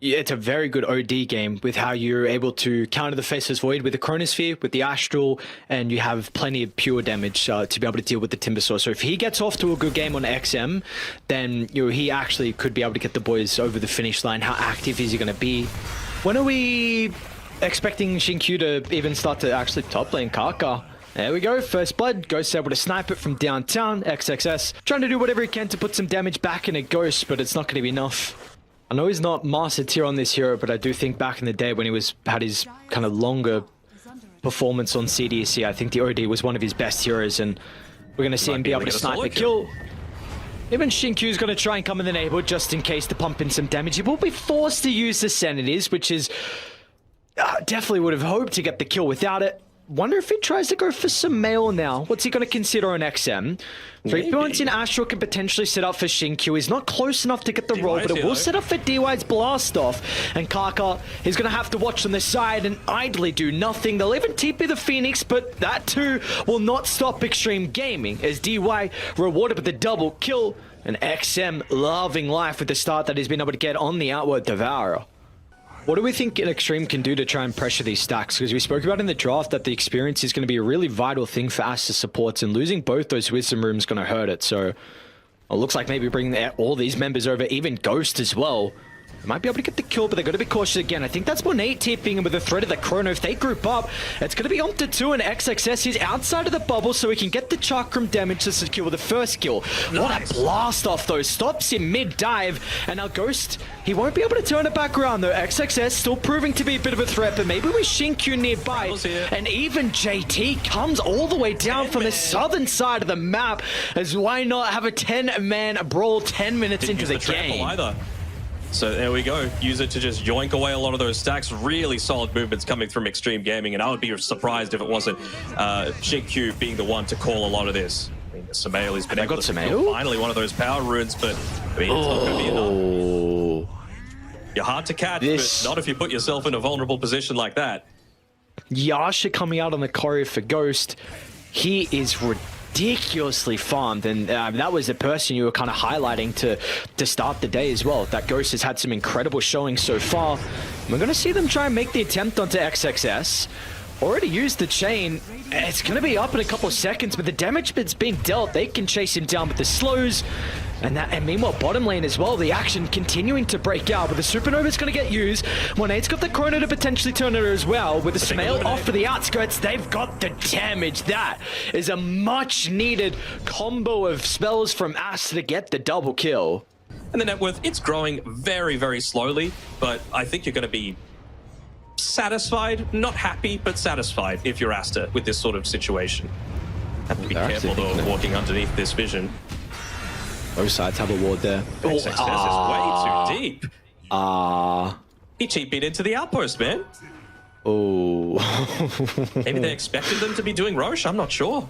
Yeah, it's a very good OD game with how you're able to counter the Faceless Void with the Chronosphere, with the Astral, and you have plenty of pure damage to be able to deal with the Timbersaw. So if he gets off to a good game on XM, then he actually could be able to get the boys over the finish line. How active is he going to be? When are we expecting XinQ to even start to actually top lane Kaka? There we go, first blood. Ghost able to snipe it from downtown. XXS trying to do whatever he can to put some damage back in a Ghost, but it's not going to be enough. I know he's not master tier on this hero, but I do think back in the day when he had his kind of longer performance on CDC, I think the OD was one of his best heroes, and we're going to see him be able to snipe the kill. Even XinQ is going to try and come in the neighborhood just in case to pump in some damage. He will be forced to use the Sanities, which is definitely would have hoped to get the kill without it. Wonder if he tries to go for SumaiL now. What's he going to consider on XM? 3 points in Astral can potentially set up for XinQ. He's not close enough to get the roll, but it will set up for DY's blast off. And Kaka is going to have to watch on the side and idly do nothing. They'll even TP the Phoenix, but that too will not stop Xtreme Gaming as DY rewarded with the double kill. And XM loving life with the start that he's been able to get on the Outward Devourer. What do we think Xtreme can do to try and pressure these stacks? Because we spoke about in the draft that the experience is going to be a really vital thing for Aster supports, and losing both those Wisdom Rooms is going to hurt it. So it looks like maybe bringing all these members over, even Ghost as well. They might be able to get the kill, but they've got to be cautious again. I think that's Monet tipping him with the threat of the Chrono. If they group up, it's going to be on to 2 and XXS. He's outside of the bubble, so he can get the Chakram damage to secure the first kill. Nice. What a blast off, though. Stops him mid-dive. And now Ghost, he won't be able to turn it back around, though. XXS still proving to be a bit of a threat, but maybe with XinQ nearby. And even JT comes all the way down from the southern side of the map, as why not have a 10-man brawl 10 minutes into the game. Either. So there we go. Use it to just yoink away a lot of those stacks. Really solid movements coming from Xtreme Gaming, and I would be surprised if it wasn't XinQ being the one to call a lot of this. I mean, SumaiL has been able to kill finally one of those power runes, but I mean, it's not going to be enough. You're hard to catch, but not if you put yourself in a vulnerable position like that. Yasha coming out on the choreo for Ghost. He is ridiculously farmed, and that was the person you were kind of highlighting to start the day as well. That Ghost has had some incredible showing so far. We're going to see them try and make the attempt onto XXS. Already used the chain. It's going to be up in a couple of seconds, but the damage that's being dealt, they can chase him down with the slows. And meanwhile, bottom lane as well, the action continuing to break out, but the Supernova's going to get used. Monet's got the Chrono to potentially turn it as well. With the SumaiL off for the outskirts, they've got the damage. That is a much needed combo of spells from Aster to get the double kill. And the net worth, it's growing very, very slowly, but I think you're going to be satisfied, not happy, but satisfied if you're Aster with this sort of situation. Have to be careful though of walking underneath this vision. Both sides have a ward there. XXS is way too deep. He TP'd into the outpost, man. Oh. Maybe they expected them to be doing Roche, I'm not sure.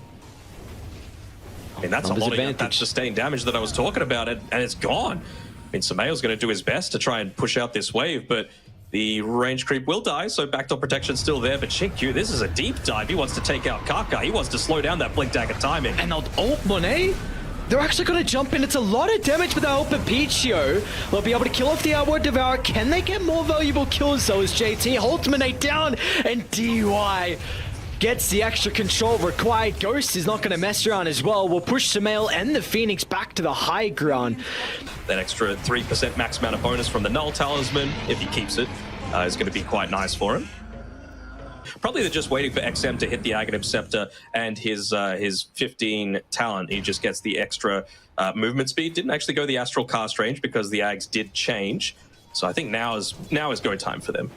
I mean, that's a lot of that sustained damage that I was talking about, and it's gone. I mean, SumaiL's going to do his best to try and push out this wave, but the range creep will die, so backdoor protection's still there. But XinQ, this is a deep dive. He wants to take out Kaka. He wants to slow down that blink dagger timing. And they'll ult Monet. They're actually going to jump in. It's a lot of damage with the help of Pichio. They'll be able to kill off the Outward Devourer. Can they get more valuable kills though as JT holds Monet down, and DY gets the extra control required. Ghost is not going to mess around as well. We'll push SumaiL and the Phoenix back to the high ground. That extra 3% max amount of bonus from the Null Talisman, if he keeps it, is going to be quite nice for him. Probably they're just waiting for XM to hit the Aghanim Scepter and his 15 talent. He just gets the extra movement speed. Didn't actually go the Astral cast range because the Ags did change. So I think now is go time for them.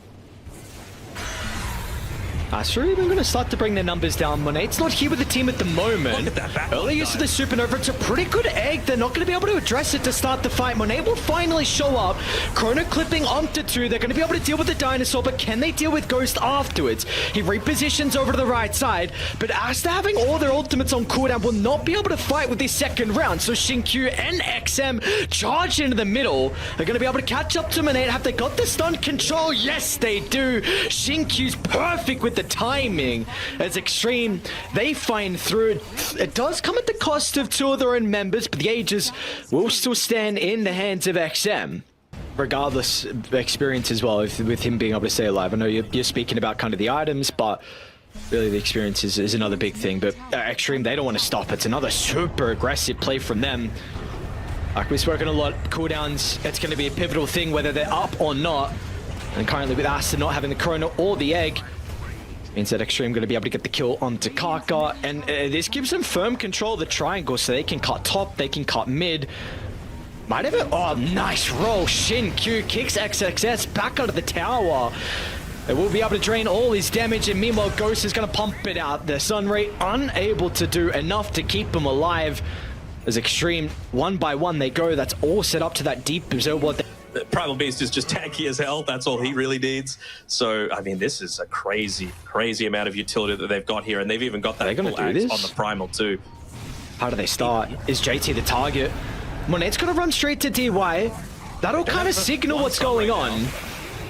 Aster even going to start to bring their numbers down. Monet's not here with the team at the moment. Look at that Early use of the Supernova. It's a pretty good egg. They're not going to be able to address it to start the fight. Monet will finally show up. Chrono clipping onto 2. They're going to be able to deal with the Dinosaur, but can they deal with Ghost afterwards? He repositions over to the right side, but Aster having all their ultimates on cooldown will not be able to fight with this second round. So XinQ and XM charge into the middle. They're going to be able to catch up to Monet. Have they got the stun control? Yes, they do. XinQ's perfect with the timing as Xtreme, they find through. It does come at the cost of 2 of their own members, but the Aegis will still stand in the hands of XM. regardless of experience as well, with him being able to stay alive. I know you're speaking about kind of the items, but really the experience is another big thing. But Xtreme, they don't want to stop. It's another super aggressive play from them. Like we've spoken a lot, cooldowns, it's going to be a pivotal thing whether they're up or not. And currently with Aster not having the Chrono or the Egg, means that Xtreme going to be able to get the kill onto Kaka. And this gives them firm control of the triangle, so they can cut top, they can cut mid. Might have it. Oh, nice roll. XinQ kicks XXS back out of the tower. They will be able to drain all his damage, and meanwhile Ghost is going to pump it out. The Sunray unable to do enough to keep him alive. As Xtreme, one by one they go. That's all set up to that deep absorb. Primal Beast is just tanky as hell. That's all he really needs. So, I mean, this is a crazy, crazy amount of utility that they've got here. And they've even got that full axe on the Primal too. How do they start? Is JT the target? Monet's going to run straight to DY. That'll kind of signal what's going on.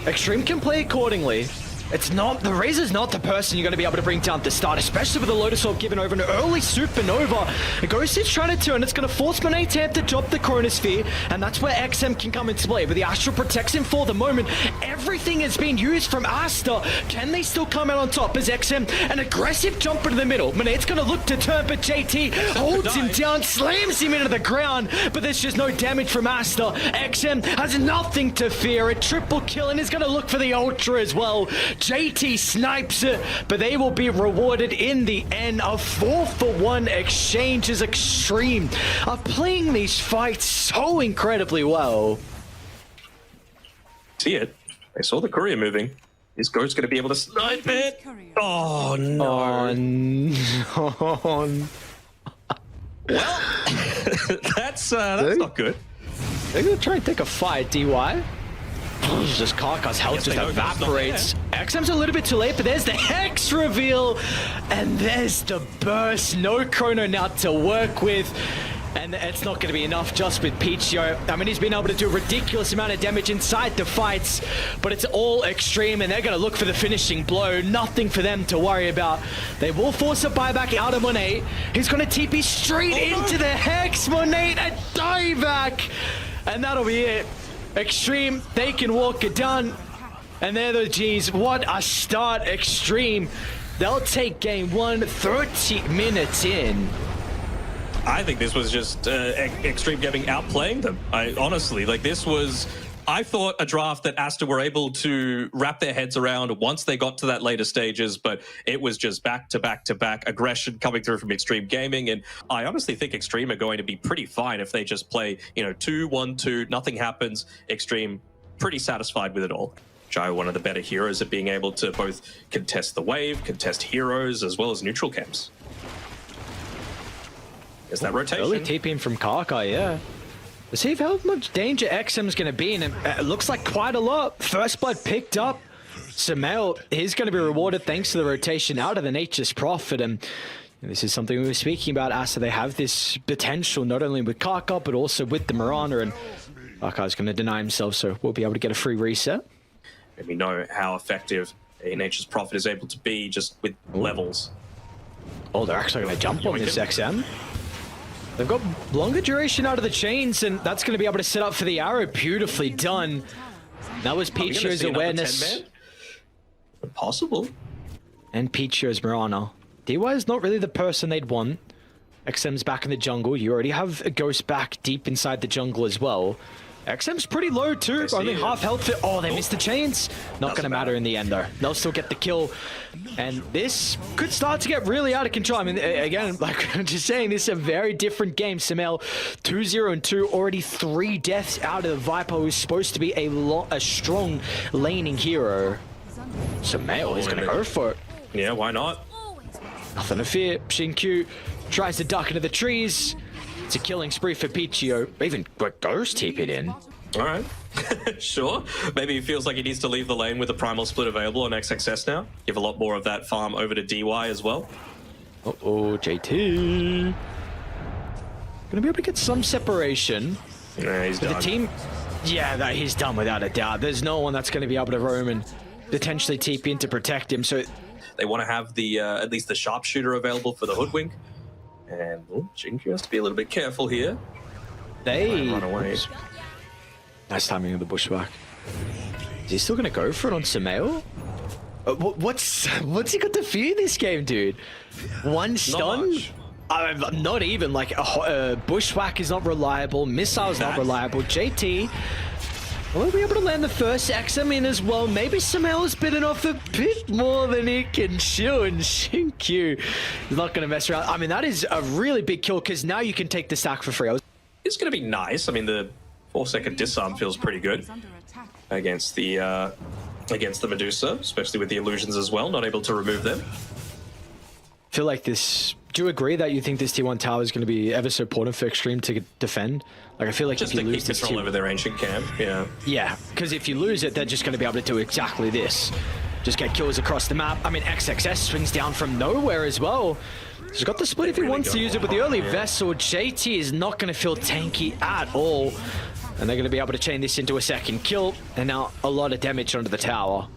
Xtreme can play accordingly. It's not, the Razor's not the person you're going to be able to bring down at the start, especially with the Lotus Orb given over an early Supernova. Ghost is trying to turn, it's going to force Monet to have to drop the Chronosphere, and that's where XM can come into play. But the Astral protects him for the moment. Everything has been used from Aster. Can they still come out on top as XM? An aggressive jumper to the middle. Monet's going to look to turn, but JT holds him down, slams him into the ground, but there's just no damage from Aster. XM has nothing to fear. A triple kill, and is going to look for the Ultra as well. JT snipes it, but they will be rewarded in the end. A 4-for-1 exchange as Xtreme are playing these fights so incredibly well. See it. I saw the courier moving. Is Ghost going to be able to snipe it? Oh, no. Oh, no. Well, that's not good. They're going to try and take a fight, DY. Just Kaka's health just evaporates. XM's a little bit too late, but there's the Hex reveal. And there's the burst. No Chrono now to work with. And it's not going to be enough just with Pichio. I mean, he's been able to do a ridiculous amount of damage inside the fights, but it's all Xtreme, and they're going to look for the finishing blow. Nothing for them to worry about. They will force a buyback out of Monet. He's going to TP straight into the Hex. Monet, a dieback. And that'll be it. Xtreme, they can walk it down. And they're the G's. What a start, Xtreme. They'll take game one 30 minutes in. I think this was just Xtreme Gaming outplaying them. Honestly, like this was, I thought a draft that Aster were able to wrap their heads around once they got to that later stages, but it was just back to back to back aggression coming through from Xtreme Gaming. And I honestly think Xtreme are going to be pretty fine if they just play, 2-1-2, nothing happens. Xtreme pretty satisfied with it all. Jai, one of the better heroes at being able to both contest the wave, contest heroes, as well as neutral camps. Is that rotation? Early TPing from Kaka, yeah. Let's see how much danger XM's going to be, and it looks like quite a lot. First blood picked up. SumaiL, he's going to be rewarded thanks to the rotation out of the Nature's Prophet, and this is something we were speaking about, Aster. They have this potential not only with Kaka, but also with the Mirana, and Kaka's going to deny himself, so we'll be able to get a free reset. And we know how effective a Nature's Prophet is able to be just with levels. Oh, they're actually going to jump on this XM. They've got longer duration out of the chains, and that's going to be able to set up for the arrow. Beautifully done. That was Pichio's awareness. Possible. And Pichio's Mirana. DY is not really the person they'd want. XM's back in the jungle. You already have a Ghost back deep inside the jungle as well. XM's pretty low too, only half health. Oh, they missed the chains. Not going to matter in the end though. They'll still get the kill. And this could start to get really out of control. I mean, again, like I'm just saying, this is a very different game. SumaiL 2-0-2, already 3 deaths out of the Viper, who's supposed to be a strong laning hero. SumaiL is going to go for it. Yeah, why not? Nothing to fear. XinQ tries to duck into the trees. It's a killing spree for Pichio. Even Ghost TP'd in. All right. Sure. Maybe he feels like he needs to leave the lane with the primal split available on XXS now. Give a lot more of that farm over to DY as well. Uh-oh, JT. Gonna be able to get some separation. Yeah, he's done. The team, yeah, he's done without a doubt. There's no one that's going to be able to roam and potentially TP in to protect him. So they want to have the at least the sharpshooter available for the hoodwink. And XinQ has to be a little bit careful here. They run away. Nice timing of the bushwhack. Is he still gonna go for it on SumaiL? What's he got to fear this game, dude? One stun? Not even. Like a bushwhack is not reliable. Missile is not reliable. JT will be able to land the first XM in as well. Maybe SumaiL is bitten off a bit more than he can chew, and XinQ is not going to mess around. I mean, that is a really big kill because now you can take the stack for free. It's going to be nice. I mean, the 4-second disarm feels pretty good against the Medusa, especially with the illusions as well. Not able to remove them. I feel like this. Do you agree that you think this T1 tower is going to be ever so important for Xtreme to defend? Like, I feel like just if you to lose keep this control over their ancient camp, yeah. Yeah, because if you lose it, they're just going to be able to do exactly this. Just get kills across the map. I mean, XXS swings down from nowhere as well. He's got the split if he wants to use it, but the early vessel, JT is not going to feel tanky at all. And they're going to be able to chain this into a second kill. And now a lot of damage onto the tower.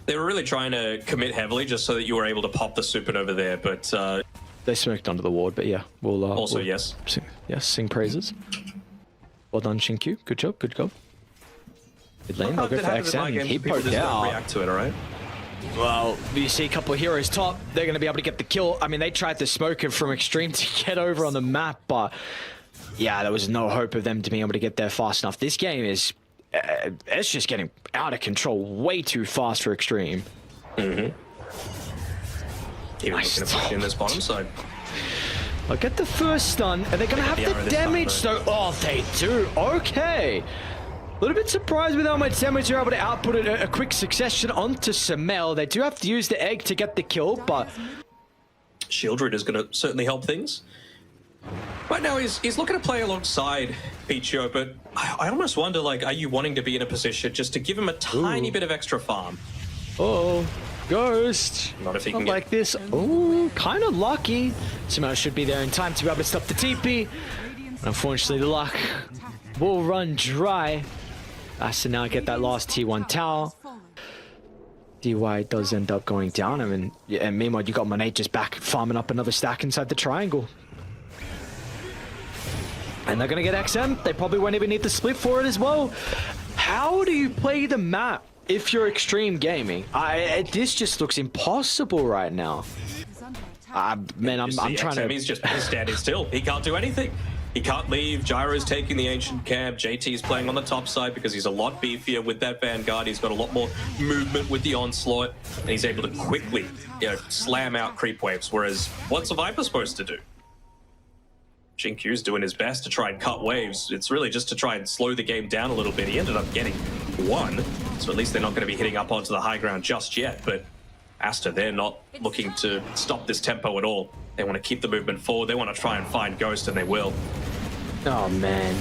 They were really trying to commit heavily just so that you were able to pop the supernova there, but... they smoked under the ward, but yeah, we'll... also, we'll yes. Sing praises. Well done, XinQ. Good job, good job. Mid lane, I'll go for XM. He poked out. React to it, all right? Well, you see a couple of heroes top. They're going to be able to get the kill. I mean, they tried to smoke it from Xtreme to get over on the map, but... yeah, there was no hope of them to be able to get there fast enough. This game is... it's just getting out of control way too fast for Xtreme. Mm-hmm. Even looking to push in this bottom side. I'll get the first stun, and they're going to have the damage, so... oh, they do. Okay. A little bit surprised with how much damage they're able to output a quick succession onto SumaiL. They do have to use the egg to get the kill, but... Shieldred is going to certainly help things. Right now, he's looking to play alongside Pichio, but I almost wonder, like, are you wanting to be in a position just to give him a tiny bit of extra farm? Oh, Ghost. Not if he Not can like this. Oh, kind of lucky. SumaiL should be there in time to be able to stop the TP. Unfortunately, the luck will run dry. Aster now get that last T1 tower. DY does end up going down. I mean, yeah, and meanwhile, you got Monet just back farming up another stack inside the triangle. And they're going to get XM. They probably won't even need the split for it as well. How do you play the map if you're Xtreme Gaming? This just looks impossible right now. Man, I'm trying to... He's just standing still. He can't do anything. He can't leave. Gyro's taking the ancient camp. JT's playing on the top side because he's a lot beefier with that Vanguard. He's got a lot more movement with the onslaught. And he's able to quickly, slam out creep waves. Whereas, what's a Viper supposed to do? XinQ's doing his best to try and cut waves. It's really just to try and slow the game down a little bit. He ended up getting one, so at least they're not going to be hitting up onto the high ground just yet. But Aster, they're not looking to stop this tempo at all. They want to keep the movement forward. They want to try and find Ghost, and they will. Oh, man.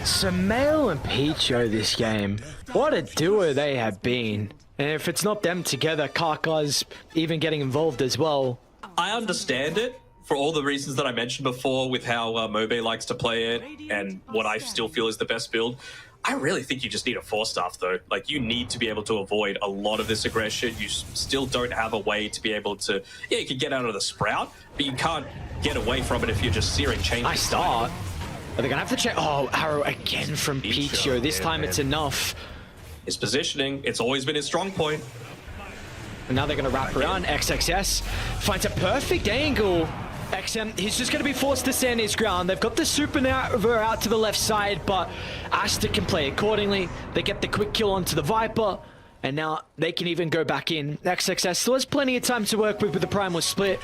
SumaiL and Pichio this game. What a duo they have been. And if it's not them together, Kaka's even getting involved as well. I understand it. For all the reasons that I mentioned before with how Mobe likes to play it and what I still feel is the best build, I really think you just need a 4-staff though. Like, you need to be able to avoid a lot of this aggression. You still don't have a way to be able to... yeah, you can get out of the Sprout, but you can't get away from it if you're just searing chains. Nice start. Are they going to have to check? Oh, arrow again from Pichio. This time it's enough. His positioning, it's always been his strong point. And now they're going to wrap around. XXS finds a perfect angle. XM, he's just going to be forced to stand his ground. They've got the supernova out to the left side, but Aster can play accordingly. They get the quick kill onto the Viper, and now they can even go back in. XXS still has plenty of time to work with the Primal Split.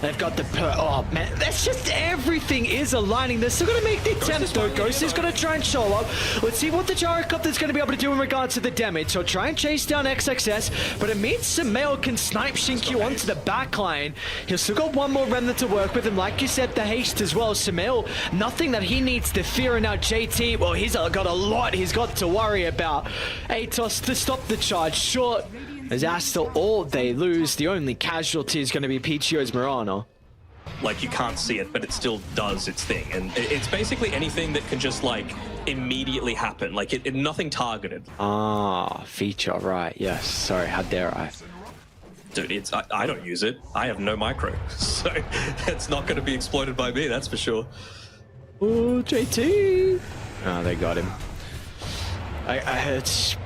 They've got the oh man, that's just everything is aligning. They're still going to make the attempt though. Ghost is going to try and show up. Let's see what the Gyrocopter's going to be able to do in regards to the damage. So try and chase down XXS, but it means SumaiL can snipe XinQ onto the backline. He's still got one more remnant to work with him. Like you said, the haste as well. SumaiL, nothing that he needs to fear. And now JT, well, he's got a lot he's got to worry about. Atos to stop the charge short. As Aster, all they lose, the only casualty is going to be Pichio's Mirana. Like, you can't see it, but it still does its thing. And it's basically anything that can just, like, immediately happen. Like, nothing targeted. Ah, feature, right. Yes, sorry, how dare I. Dude, I don't use it. I have no micro. So, it's not going to be exploited by me, that's for sure. Oh, JT. Oh, they got him. It's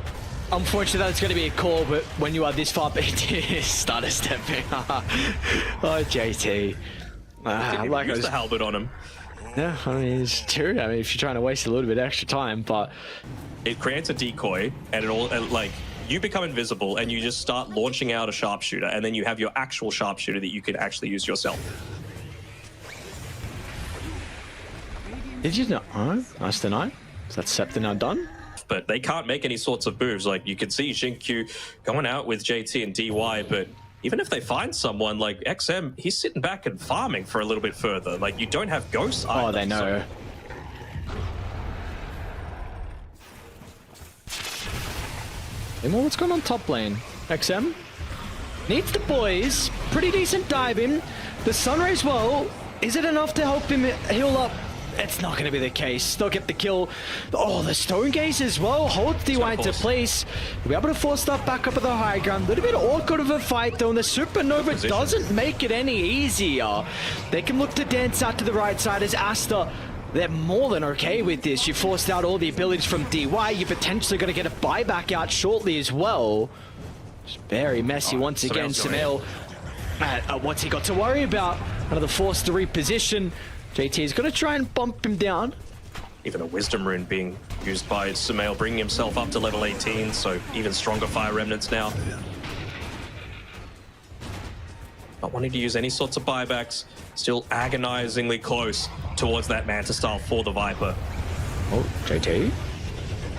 unfortunate that it's going to be a call, but when you are this far behind, starter stepping. Oh, JT. Like use the halberd on him. Yeah, I mean, it's true. I mean, if you're trying to waste a little bit of extra time, but it creates a decoy, and it all like you become invisible, and you just start launching out a sharpshooter, and then you have your actual sharpshooter that you can actually use yourself. Did you know? Oh, nice tonight. Is that Scepter now done? But they can't make any sorts of moves. Like, you can see XinQ going out with JT and DY, but even if they find someone like XM, he's sitting back and farming for a little bit further. Like, you don't have ghosts either. Oh, they know. What's going on top lane? XM needs the boys. Pretty decent diving. The Sunrays, well, is it enough to help him heal up? It's not going to be the case. They'll get the kill. Oh, the Stone Gaze as well holds DY into place. We'll be able to force stuff back up at the high ground. A little bit awkward of a fight though, and the Supernova doesn't make it any easier. They can look to dance out to the right side as Aster. They're more than okay with this. You forced out all the abilities from DY. You're potentially going to get a buyback out shortly as well. It's very messy once again. SumaiL, what's he got to worry about? Another force to reposition. JT is going to try and bump him down. Even a Wisdom Rune being used by SumaiL, bringing himself up to level 18, so even stronger Fire Remnants now. Not wanting to use any sorts of buybacks, still agonizingly close towards that Manta style for the Viper. Oh, JT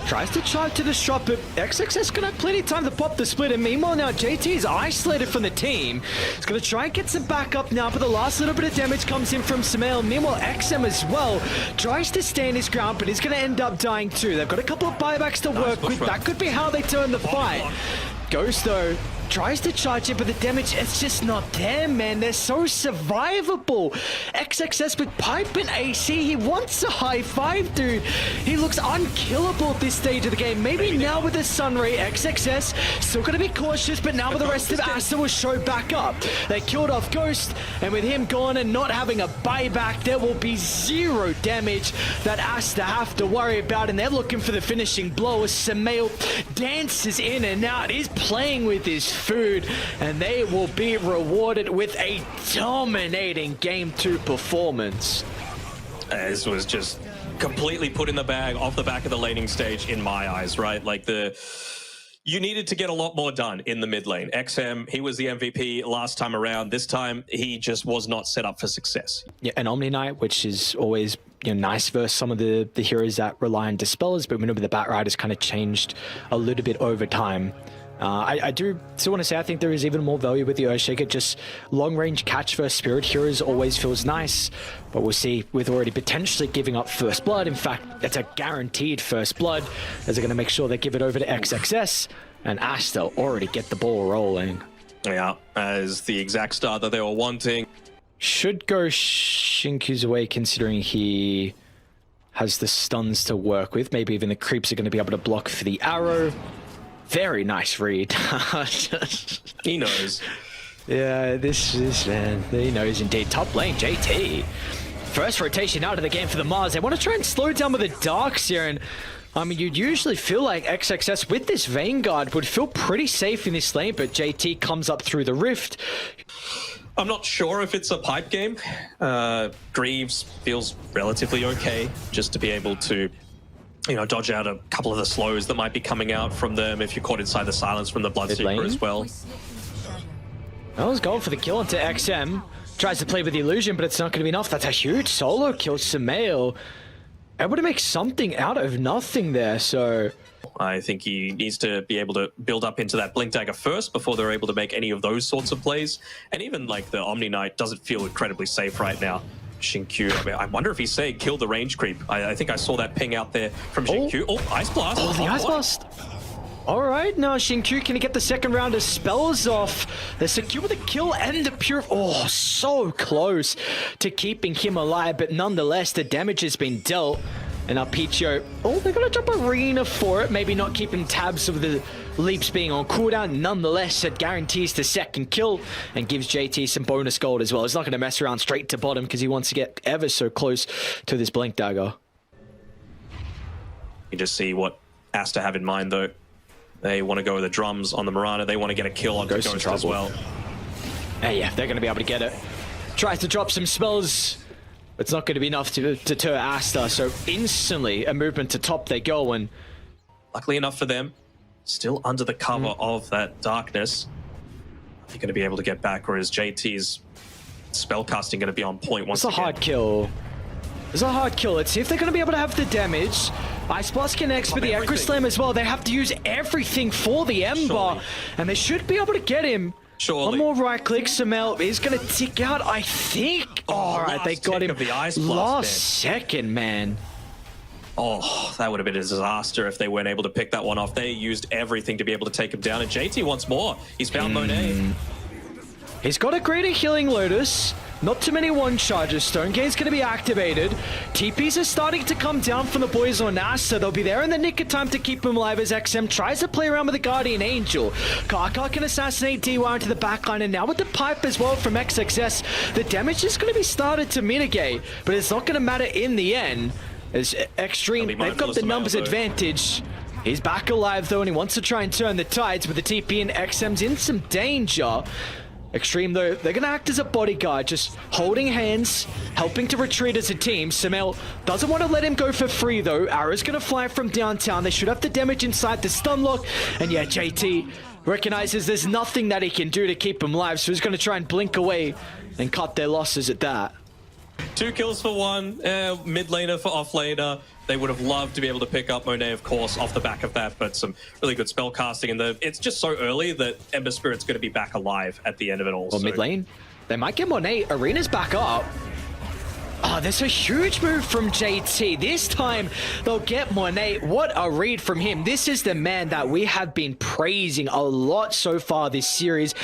tries to charge to the shot, but XXS gonna have plenty of time to pop the split, and meanwhile now JT is isolated from the team. He's gonna try and get some backup now, but the last little bit of damage comes in from SumaiL. Meanwhile, XM as well tries to stand his ground, but he's gonna end up dying too. They've got a couple of buybacks to work with. That could be how they turn the fight. Ghost though tries to charge it, but the damage, it's just not there, man. They're so survivable. XXS with pipe and AC, he wants a high five, dude. He looks unkillable at this stage of the game. Maybe now with the Sunray, XXS still gonna be cautious, but now with the rest of Aster will show back up. They killed off Ghost, and with him gone and not having a buyback, there will be zero damage that Aster have to worry about, and they're looking for the finishing blow as SumaiL dances in and out. He's playing with his food, and they will be rewarded with a dominating Game 2 performance. This was just completely put in the bag off the back of the laning stage in my eyes, right? Like, you needed to get a lot more done in the mid lane. XM, he was the MVP last time around. This time, he just was not set up for success. Yeah, an Omni Knight, which is always nice versus some of the heroes that rely on Dispellers, but remember the Batrider has kind of changed a little bit over time. I do still want to say I think there is even more value with the Earthshaker. Just long-range catch versus Spirit Heroes always feels nice, but we'll see with already potentially giving up First Blood. In fact, it's a guaranteed First Blood, as they're going to make sure they give it over to XXS, and Aster already get the ball rolling. Yeah, as the exact start that they were wanting. Should go XinQ's away, considering he has the stuns to work with. Maybe even the creeps are going to be able to block for the arrow. Very nice read. He knows. Yeah, this man, he knows indeed. Top lane, JT. First rotation out of the game for the Mars. They want to try and slow down with the Darks here, and I mean, you'd usually feel like XXS with this Vanguard would feel pretty safe in this lane, but JT comes up through the rift. I'm not sure if it's a pipe game. Greaves feels relatively okay just to be able to, dodge out a couple of the slows that might be coming out from them if you're caught inside the silence from the Bloodseeker as well. I was going for the kill into XM. Tries to play with the illusion, but it's not going to be enough. That's a huge solo kill. SumaiL able to make something out of nothing there, so I think he needs to be able to build up into that Blink Dagger first before they're able to make any of those sorts of plays. And even like the Omni Knight doesn't feel incredibly safe right now. XinQ, I mean, I wonder if he's saying kill the range creep. I think I saw that ping out there from XinQ. Oh, Ice Blast. Oh, the Ice Blast. All right, now XinQ can get the second round of spells off. They're secure with the kill and the pure. Oh, so close to keeping him alive, but nonetheless, the damage has been dealt. And now Picho, they're going to drop Arena for it. Maybe not keeping tabs of the leaps being on cooldown. Nonetheless, it guarantees the second kill and gives JT some bonus gold as well. He's not going to mess around straight to bottom because he wants to get ever so close to this Blink Dagger. You just see what Aster have in mind, though. They want to go with the drums on the Mirana. They want to get a kill on Ghost as well. Hey, yeah, they're going to be able to get it. Tries to drop some spells. It's not going to be enough to deter Aster, so instantly a movement to top they go, and luckily enough for them, still under the cover of that darkness. They're going to be able to get back, or is JT's spellcasting going to be on point once again? It's a hard kill. It's a hard kill. Let's see if they're going to be able to have the damage. Ice Blast connects with the Echo Slam as well. They have to use everything for the Ember, and they should be able to get him. Surely. One more right click, SumaiL is going to tick out, I think. All right, they got him. Of the Ice Blast, last second, man. Oh, that would have been a disaster if they weren't able to pick that one off. They used everything to be able to take him down, and JT wants more. He's found Monet. He's got a greater healing Lotus. Not too many one charges. Stone Gate's going to be activated. TPs are starting to come down from the boys on Aster. They'll be there in the nick of time to keep him alive as XM tries to play around with the Guardian Angel. Kaka can assassinate DY into the backline, and now with the pipe as well from XXS, the damage is going to be started to mitigate, but it's not going to matter in the end. As Xtreme, they've got the numbers advantage. He's back alive though, and he wants to try and turn the tides with the TP, and XM's in some danger. Xtreme, though, they're going to act as a bodyguard, just holding hands, helping to retreat as a team. SumaiL doesn't want to let him go for free, though. Arrow's going to fly from downtown. They should have the damage inside the stun lock. And yeah, JT recognizes there's nothing that he can do to keep him alive, so he's going to try and blink away and cut their losses at that. 2 kills for one, mid laner for off laner. They would have loved to be able to pick up Monet, of course, off the back of that, but some really good spell casting. And it's just so early that Ember Spirit's going to be back alive at the end of it all. Well, mid lane, they might get Monet. Arena's back up. Oh, there's a huge move from JT. This time, they'll get Monet. What a read from him. This is the man that we have been praising a lot so far this series.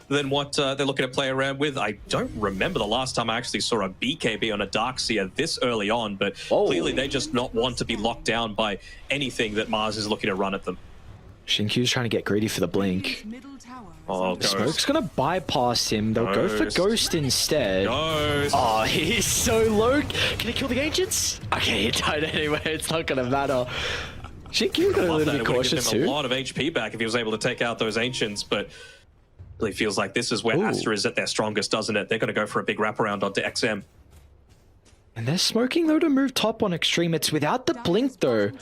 Than what they're looking to play around with. I don't remember the last time I actually saw a BKB on a Darkseer this early on, but clearly they just not want to be locked down by anything that Mars is looking to run at them. XinQ's trying to get greedy for the blink. Oh, Smoke's gonna bypass him. They'll go for Ghost instead. Ghost. Oh, he's so low. Can he kill the Ancients? Okay, he died anyway. It's not gonna matter. XinQ got a little bit cautious too. A lot of HP back if he was able to take out those Ancients, but really feels like this is where Aster is at their strongest, doesn't it? They're going to go for a big wraparound onto XM. And they're smoking though to move top on Xtreme. It's without the blink though.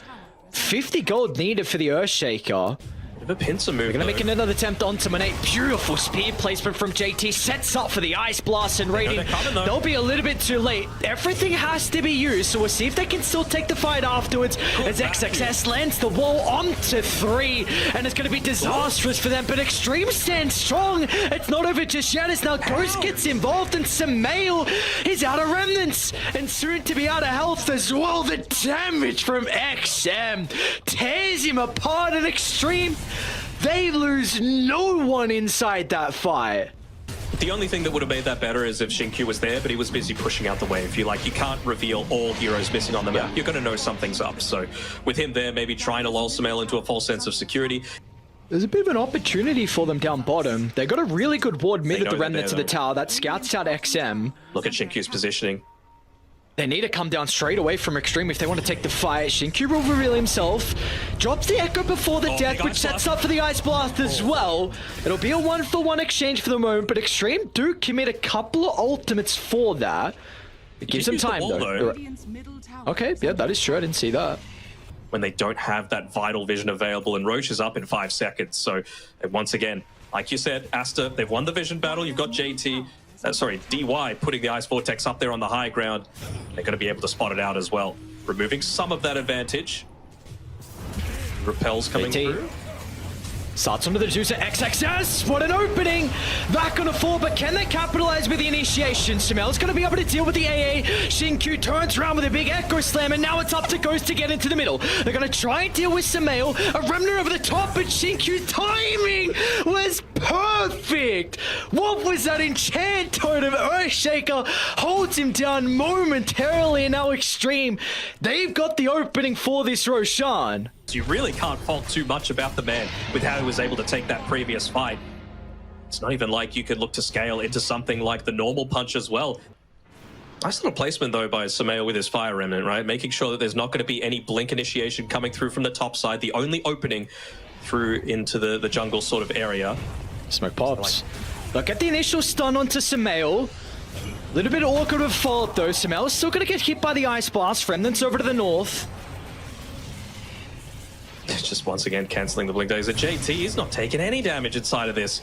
50 gold needed for the Earthshaker. The pincer move. They're going to make another attempt onto Monet. Beautiful spear placement from JT. Sets up for the Ice Blast and raiding. They'll be a little bit too late. Everything has to be used, so we'll see if they can still take the fight afterwards. As XXS lands the wall onto 3, and it's going to be disastrous for them, but Xtreme stands strong. It's not over just yet, as now Ghost gets involved, and SumaiL is out of remnants, and soon to be out of health as well. The damage from XM tears him apart, and Xtreme, they lose no one inside that fight. The only thing that would have made that better is if XinQ was there, but he was busy pushing out the wave. You can't reveal all heroes missing on the map. You're going to know something's up. So with him there, maybe trying to lull SumaiL into a false sense of security. There's a bit of an opportunity for them down bottom. They got a really good ward mid at the remnants of the tower. That scouts out XM. Look at XinQ's positioning. They need to come down straight away from Xtreme if they want to take the fight. XinQ will reveal himself. Drops the Echo before the death, which sets up for the Ice Blast as well. It'll be a 1-for-1 exchange for the moment, but Xtreme do commit a couple of ultimates for that. It gives them time, though. Okay, yeah, that is true. I didn't see that. When they don't have that vital vision available, and Roche is up in 5 seconds. So once again, like you said, Aster, they've won the vision battle. You've got JT. DY putting the Ice Vortex up there on the high ground. They're going to be able to spot it out as well. Removing some of that advantage. Repels coming through. Starts onto the juicer. XXS, what an opening! Back on a 4, but can they capitalize with the initiation? SumaiL's going to be able to deal with the AA. XinQ turns around with a big Echo Slam, and now it's up to Ghost to get into the middle. They're going to try and deal with SumaiL. A Remnant over the top, but XinQ's timing was perfect! What was that enchant totem? Earthshaker holds him down momentarily, and now Xtreme, they've got the opening for this Roshan. You really can't fault too much about the man with how he was able to take that previous fight. It's not even like you could look to scale into something like the normal punch as well. Nice little placement, though, by SumaiL with his Fire Remnant, right? Making sure that there's not going to be any blink initiation coming through from the top side. The only opening through into the jungle sort of area. Smoke pops. Look at the initial stun onto SumaiL. A little bit awkward with fault, though. SumaiL's still going to get hit by the Ice Blast. Remnants over to the north. Just once again cancelling the blink days. JT is not taking any damage inside of this.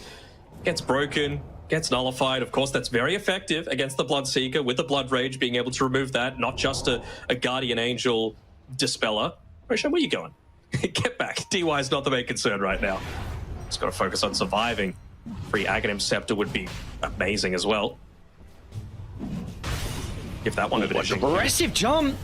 Gets broken. Gets nullified. Of course, that's very effective against the Bloodseeker with the Blood Rage, being able to remove that, not just a Guardian Angel Dispeller. Roshan, where are you going? Get back. DY is not the main concern right now. Just got to focus on surviving. Free Aghanim Scepter would be amazing as well. Give that one a bit of aggressive jump.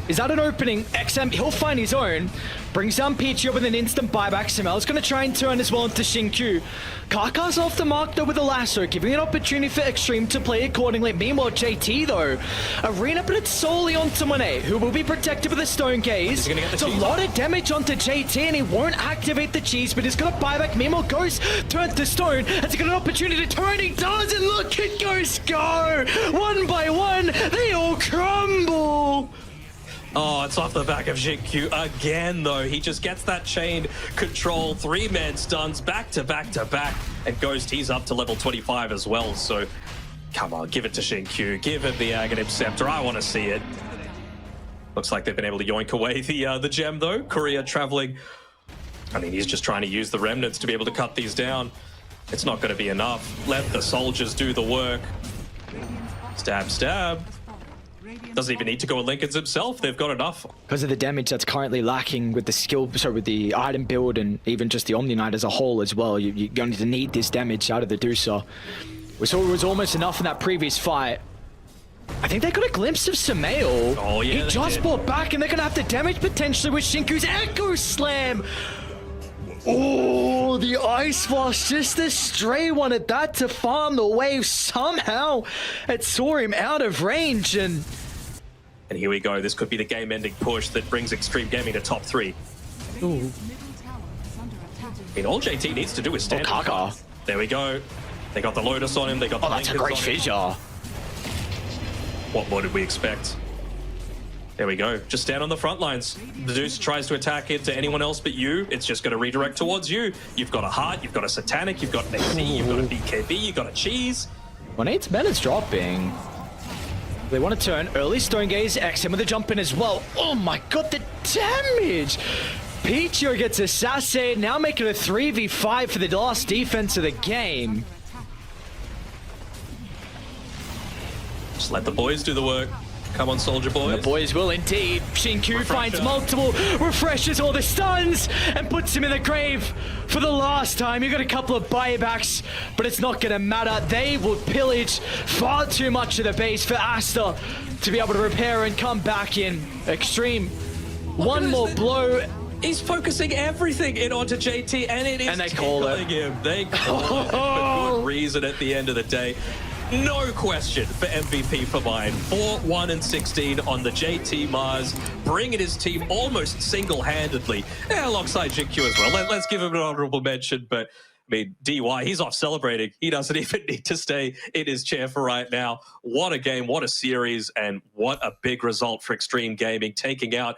Is that an opening? XM, he'll find his own. Brings down Peachy with an instant buyback. SumaiL's going to try and turn as well into XinQ. Kaka's off the mark though with a lasso, giving an opportunity for Xtreme to play accordingly. Meanwhile, JT though, Arena put it solely onto Monet, who will be protected with a Stone Gaze. It's a lot of damage onto JT and he won't activate the cheese, but he's going to buy back. Meanwhile, Ghost turns to Stone. Has he got an opportunity to turn? He does, and look at Ghost go! One by one, they all crumble! Oh, it's off the back of XinQ again, though. He just gets that chain control, 3-man stuns back to back to back, and Ghost, he's up to level 25 as well. So, come on, give it to XinQ. Give it the Aghanim Scepter. I want to see it. Looks like they've been able to yoink away the gem, though. Courier traveling. I mean, he's just trying to use the remnants to be able to cut these down. It's not going to be enough. Let the soldiers do the work. Stab, stab. Doesn't even need to go with Lincolns himself. They've got enough. Because of the damage that's currently lacking with the skill, sorry, with the item build and even just the Omni Knight as a whole as well, you're going to need this damage out of the Deucer. We saw it was almost enough in that previous fight. I think they got a glimpse of SumaiL. Oh, yeah, he just brought back and they're going to have to damage potentially with XinQ's Echo Slam. Oh, the Ice Blast, just a stray one at that to farm the wave. Somehow it saw him out of range, and here we go. This could be the game-ending push that brings Xtreme Gaming to top 3. Ooh. I mean, all JT needs to do is stand. Kaka. There we go. They got the Lotus on him. They got the that's a great fissure. What more did we expect? There we go. Just stand on the front lines. The Deuce tries to attack into anyone else but you. It's just going to redirect towards you. You've got a Heart, you've got a Satanic, you've got an AC, you've got a BKB, you've got a Cheese. Monet's Bennett's dropping. They want to turn early Stone Gaze, XM with a jump in as well. Oh my god, the damage! Peachio gets assassinated, now making a 3v5 for the last defense of the game. Just let the boys do the work. Come on, soldier boys. The boys will indeed. XinQ finds multiple, refreshes all the stuns, and puts him in the grave for the last time. You got a couple of buybacks, but it's not going to matter. They will pillage far too much of the base for Aster to be able to repair and come back in. Xtreme, one more blow. He's focusing everything in onto JT, and it is and they call it. Him. They call it for good reason at the end of the day. No question for MVP for mine. 4-1-16 on the JT Mars, bringing his team almost single-handedly, alongside XinQ as well. Let's give him an honorable mention, but I mean, DY, he's off celebrating. He doesn't even need to stay in his chair for right now. What a game, what a series, and what a big result for Xtreme Gaming, taking out